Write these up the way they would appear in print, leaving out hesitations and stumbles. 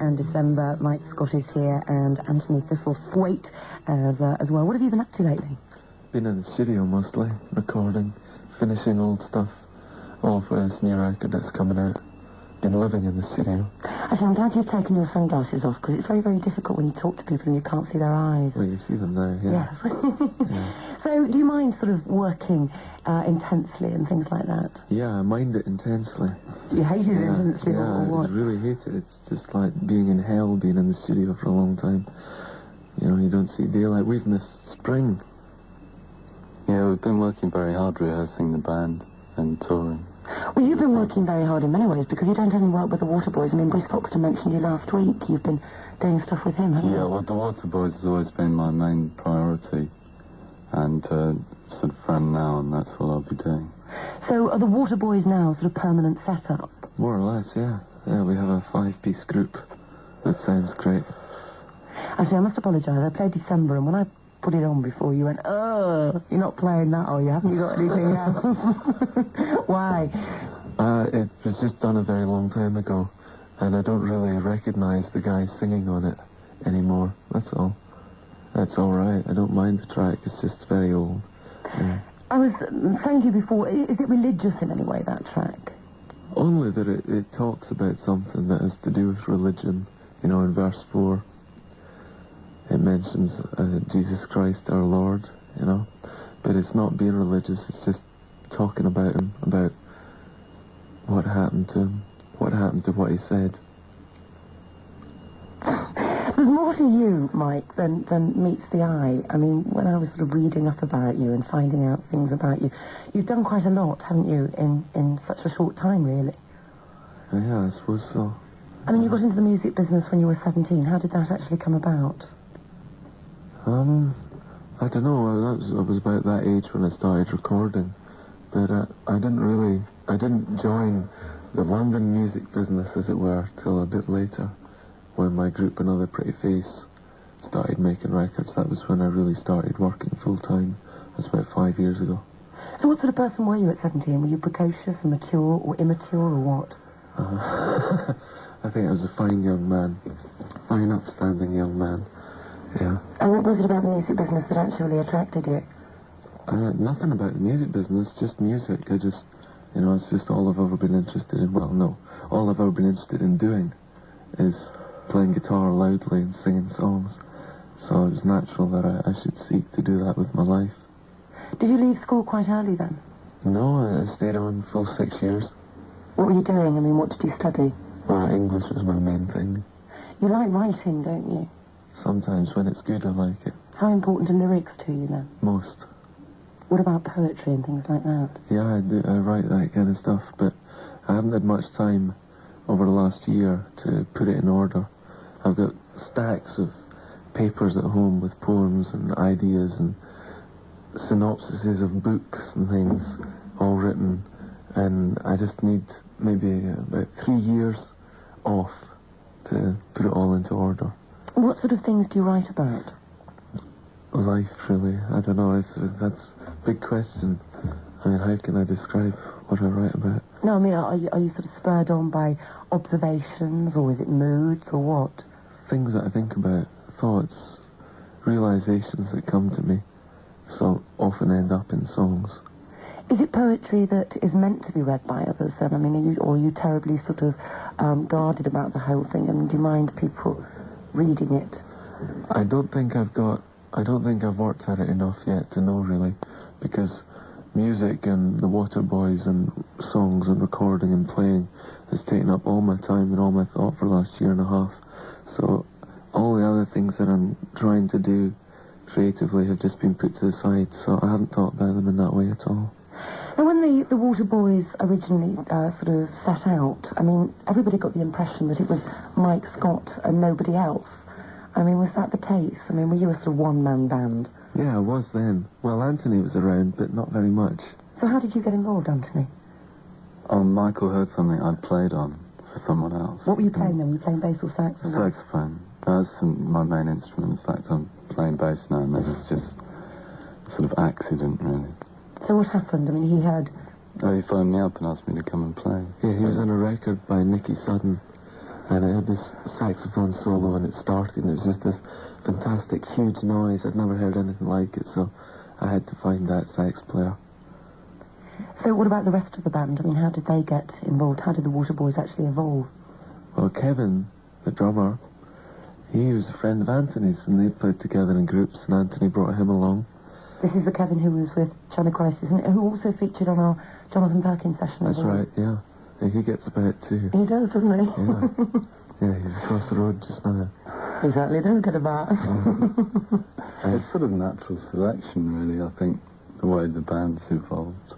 and December. Mike Scott is here, and Anthony Thistlethwaite as well. What have you been up to lately? Been in the studio mostly, recording, finishing old stuff, all for this new record that's coming out. Been living in the studio. Actually, I'm glad you've taken your sunglasses off, because it's very, very difficult when you talk to people and you can't see their eyes. Well, you see them now, yeah. Yes. Yeah. So, do you mind sort of working intensely and things like that? Yeah, I mind it intensely. You hate it intensely, yeah, or what? I really hate it. It's just like being in hell, being in the studio for a long time. You know, you don't see daylight. We've missed spring. Yeah, we've been working very hard rehearsing the band and touring. Well, you've been working very hard in many ways, because you don't only work with the Waterboys. I mean, Bruce Foxton mentioned you last week. You've been doing stuff with him, haven't you? Yeah, well, the Waterboys has always been my main priority, and sort of from now on, that's what I'll be doing. So are the Waterboys now sort of permanent setup? More or less, yeah. Yeah, we have a 5-piece group. That sounds great. Actually, I must apologise. I played December, and when I put it on before, you went, oh, you're not playing that, are you? Haven't you got anything else? Why? It was just done a very long time ago, and I don't really recognise the guy singing on it anymore. That's all. That's all right. I don't mind the track. It's just very old. Yeah. I was saying to you before, is it religious in any way, that track? Only that it talks about something that has to do with religion. You know, in verse 4, it mentions Jesus Christ our Lord, you know. But it's not being religious, it's just talking about him, about what happened to him, what happened to what he said. There's more to you, Mike, than meets the eye. I mean, when I was sort of reading up about you and finding out things about you, you've done quite a lot, haven't you, in such a short time, really? Yeah, I suppose so. I mean, you got into the music business when you were 17. How did that actually come about? I don't know. I was about that age when I started recording. But I didn't join the London music business, as it were, till a bit later, when my group Another Pretty Face started making records. That was when I really started working full-time. That's about 5 years ago. So what sort of person were you at 17? Were you precocious and mature or immature or what? I think I was a fine young man. Fine, upstanding young man. Yeah. And what was it about the music business that actually attracted you? Nothing about the music business, just music. It's just all I've ever been interested in. Well, no. All I've ever been interested in doing is playing guitar loudly and singing songs. So it was natural that I should seek to do that with my life. Did you leave school quite early then? No, I stayed on full 6 years. What were you doing? I mean, what did you study? Well, English was my main thing. You like writing, don't you? Sometimes when it's good, I like it. How important are lyrics to you then? Most. What about poetry and things like that? Yeah, I do. I write that kind of stuff, but I haven't had much time over the last year to put it in order. I've got stacks of papers at home with poems and ideas and synopsises of books and things all written, and I just need maybe about 3 years off to put it all into order. What sort of things do you write about? Life, really. I don't know. That's a big question. I mean, how can I describe what I write about? No, I mean, are you sort of spurred on by observations, or is it moods, or what? Things that I think about, thoughts, realizations that come to me, so often end up in songs. Is it poetry that is meant to be read by others then? I mean, are you terribly sort of guarded about the whole thing? I mean, do you mind people reading it? I don't think I've worked at it enough yet to know, really, because music and the Waterboys and songs and recording and playing has taken up all my time and all my thought for the last year and a half. So all the other things that I'm trying to do creatively have just been put to the side, so I haven't thought about them in that way at all. Now, when the Waterboys originally sort of set out, I mean, everybody got the impression that it was Mike Scott and nobody else. I mean, was that the case? I mean, were you a sort of one-man band? Yeah, I was then. Well, Anthony was around, but not very much. So how did you get involved, Anthony? Oh, Michael heard something I'd played on for someone else. What were you playing then? Were you playing bass or sax? Or saxophone. That's my main instrument. In fact, I'm playing bass now, and it's just sort of accident, really. So what happened? I mean, he phoned me up and asked me to come and play. Yeah, he was on a record by Nicky Sudden, and it had this saxophone solo, and it started, and it was just this fantastic, huge noise. I'd never heard anything like it, so I had to find that sax player. So what about the rest of the band? I mean, how did they get involved? How did the Waterboys actually evolve? Well, Kevin, the drummer, he was a friend of Anthony's, and they played together in groups, and Anthony brought him along. This is the Kevin who was with Johnny Crisis, and who also featured on our Jonathan Perkins session. That's right, yeah. He gets a bit too. He does, doesn't he? Yeah. Yeah, he's across the road just now. Exactly, don't get about. It's sort of natural selection, really, I think, the way the band's evolved.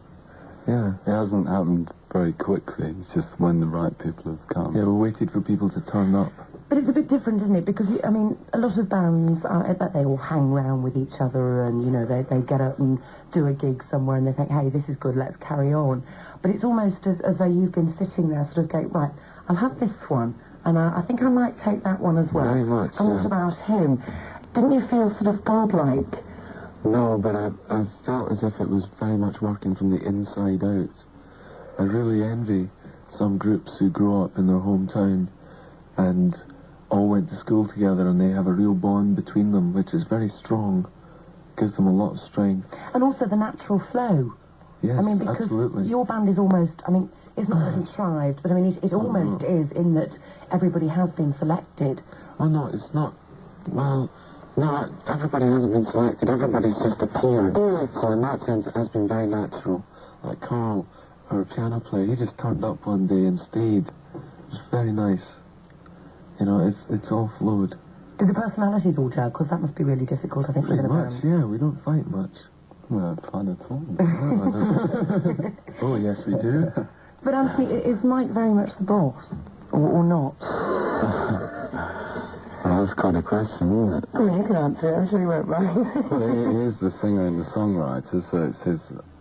Yeah. It hasn't happened very quickly, it's just when the right people have come. Yeah, we waited for people to turn up. But it's a bit different, isn't it? Because, I mean, a lot of bands, I bet they all hang round with each other and, you know, they get up and do a gig somewhere and they think, hey, this is good, let's carry on. But it's almost as though you've been sitting there sort of going, right, I'll have this one, and I think I might take that one as well. Very much, And what about him? Didn't you feel sort of godlike? No, but I felt as if it was very much working from the inside out. I really envy some groups who grow up in their hometown and all went to school together, and they have a real bond between them, which is very strong, gives them a lot of strength. And also the natural flow. Yes, I mean, because absolutely. your band is almost, I mean, it's not contrived, but I mean, it almost is in that everybody has been selected. Oh, no, it's not. Well, no, everybody hasn't been selected. Everybody's just appeared. So in that sense, it has been very natural. Like Carl, our piano player, he just turned up one day and stayed. It was very nice. You know, it's all flowed. Did the personalities all gel? Because that must be really difficult, I think, Pretty within a much, band. yeah. We don't fight much. We don't find at all. Oh, yes, we do. But Anthony, is Mike very much the boss? Or not? Well, that's quite a question, isn't it? I mean, you can answer it. I'm sure you won't mind. Well, he is the singer and the songwriter, so it's his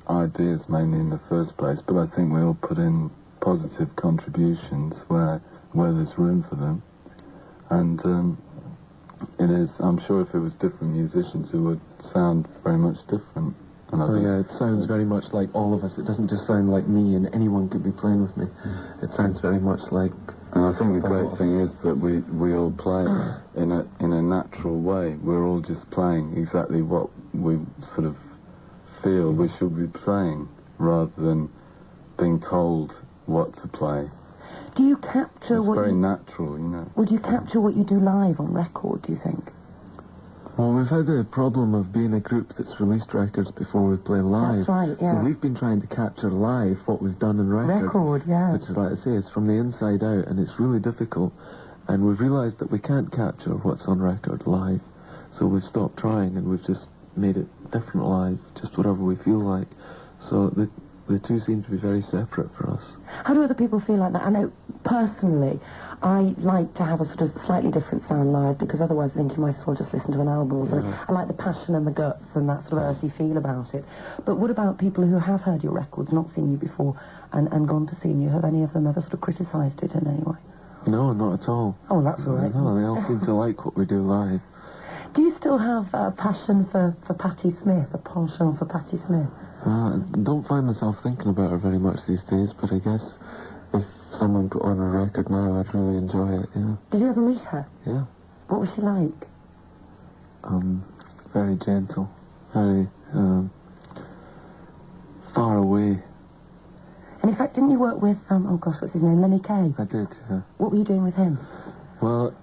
ideas mainly in the first place, but I think we all put in positive contributions where there's room for them. And it is, I'm sure if it was different musicians, it would sound very much different. And Oh, yeah, it sounds very much like all of us. It doesn't just sound like me and anyone could be playing with me. It sounds very much like... And I think the great thing is that we all play in a natural way. We're all just playing exactly what we sort of feel we should be playing, rather than being told what to play. Do you capture It's what very you... natural, you know. Would you capture what you do live on record, do you think? Well, we've had a problem of being a group that's released records before we play live. That's right, yeah. So we've been trying to capture live what was done in record. Record, yeah. Which is, like I say, it's from the inside out, and it's really difficult. And we've realised that we can't capture what's on record live. So we've stopped trying, and we've just made it different live, just whatever we feel like. So the two seem to be very separate for us. How do other people feel like that? I know, personally, I like to have a sort of slightly different sound live, because otherwise I think you might as well just listen to an album. So I like the passion and the guts and that sort of earthy feel about it. But what about people who have heard your records, not seen you before, and gone to see you? Have any of them ever sort of criticised it in any way? No, not at all. Oh, that's all right. No, they all seem to like what we do live. Do you still have a passion for Patti Smith, a penchant for Patti Smith? I don't find myself thinking about her very much these days, but I guess if someone put on a record now, I'd really enjoy it, yeah. Did you ever meet her? Yeah. What was she like? Very gentle, very, far away. And in fact, didn't you work with, oh gosh, what's his name, Lenny Kaye? I did, yeah. What were you doing with him? Well,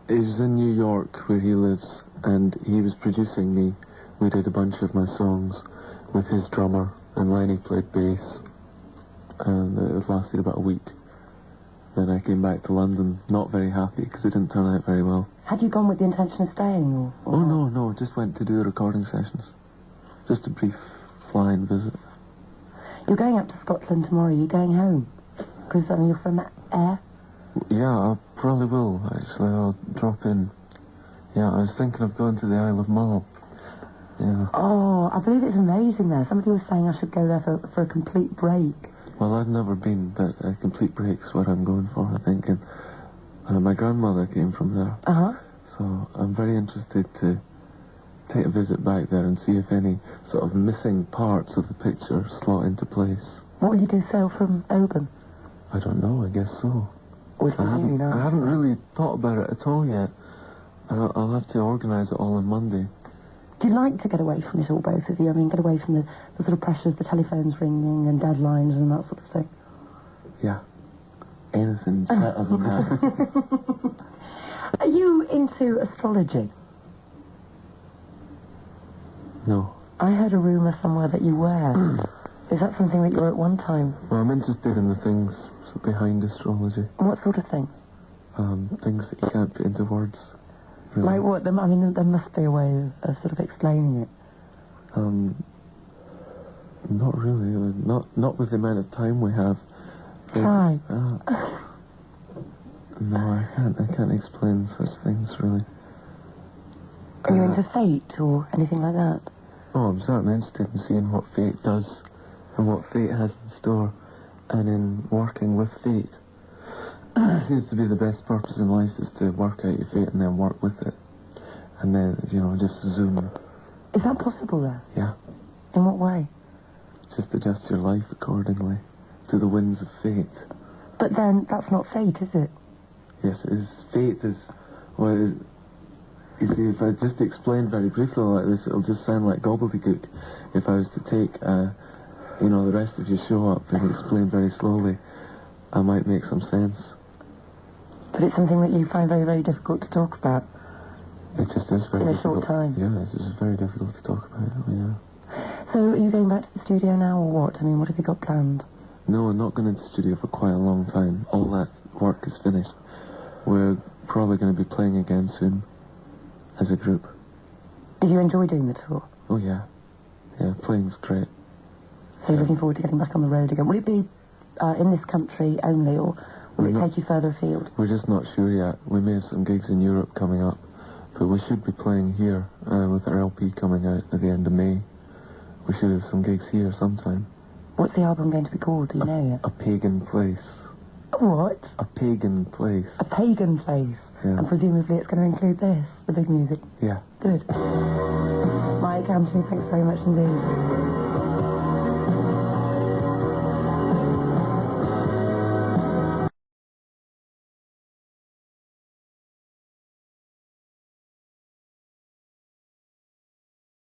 it was in New York, where he lives, and he was producing me. We did a bunch of my songs with his drummer, and Lenny played bass, and it lasted about a week. Then I came back to London, not very happy, because it didn't turn out very well. Had you gone with the intention of staying, or Oh, no, just went to do the recording sessions. Just a brief fly-in visit. You're going up to Scotland tomorrow, you're going home? Because, I mean, you're from Ayr? Yeah, I probably will, actually. I'll drop in. Yeah, I was thinking of going to the Isle of Mull. Yeah. Oh, I believe it's amazing there. Somebody was saying I should go there for a complete break. Well, I've never been, but a complete break's what I'm going for, I think. And my grandmother came from there. Uh-huh. So I'm very interested to take a visit back there and see if any sort of missing parts of the picture slot into place. What will you do, sail from Oban? I don't know, I guess so. Or is it really nice? I haven't really thought about it at all yet. I'll have to organise it all on Monday. Do you like to get away from it all, both of you? I mean, get away from the sort of pressures, the telephones ringing and deadlines and that sort of thing? Yeah. Anything better than that. Are you into astrology? No. I heard a rumour somewhere that you were. Is that something that you were at one time? Well, I'm interested in the things behind astrology. What sort of thing? Things that you can't put into words. Really. Like what? I mean, there must be a way of sort of explaining it. Not really. Not with the amount of time we have. Try. No, I can't explain such things, really. Are you into fate or anything like that? Oh, I'm certainly interested in seeing what fate does and what fate has in store, and in working with fate. It seems to be the best purpose in life is to work out your fate and then work with it. And then, just zoom. Is that possible, though? Yeah. In what way? Just adjust your life accordingly to the winds of fate. But then, that's not fate, is it? Yes, it is. Fate is... Well, you see, if I just explain very briefly like this, it'll just sound like gobbledygook. If I was to take, the rest of your show up and explain very slowly, I might make some sense. But it's something that you find very, very difficult to talk about. It just is very difficult. In a short time. Yeah, it's just very difficult to talk about, yeah. So, are you going back to the studio now, or what? I mean, what have you got planned? No, I'm not going into the studio for quite a long time. All that work is finished. We're probably going to be playing again soon, as a group. Did you enjoy doing the tour? Oh, yeah. Yeah, playing's great. So you're looking forward to getting back on the road again. Will it be in this country only, or will it take you further afield? We're just not sure yet. We may have some gigs in Europe coming up, but we should be playing here with our LP coming out at the end of May. We should have some gigs here sometime. What's the album going to be called? Do you know yet? A Pagan Place. What? A Pagan Place. A pagan place. Yeah. And presumably it's going to include this, the big music. Yeah. Good. Mike, Anthony, thanks very much indeed.